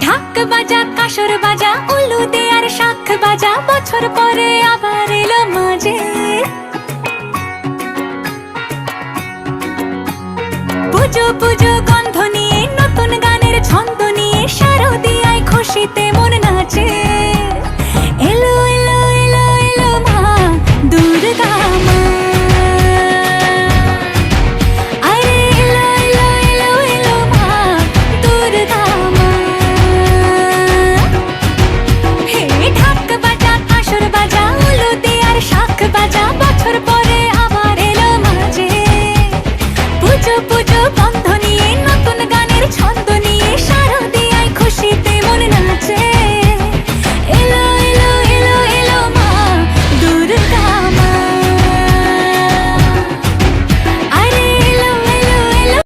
ঢাক বাজা কাসর বাজা উলু দে আর শাখ বাজা, বছর পরে আবার এলো মাঝে। পুজো পুজো গন্ধ নিয়ে নতুন গানের ছন্দ নিয়ে শারদিয়ায় খুশিতে মন নাচে। এলো এলো এলো এলো মা দুর্গা মা, আরে এলো এলো এলো এলো মা দুর্গা মা। হে ঢাক বাজা কাসর বাজা উলু দে আর শাখ বাজা, বছর পরে আবার এলো মাঝে। পুজো পুজো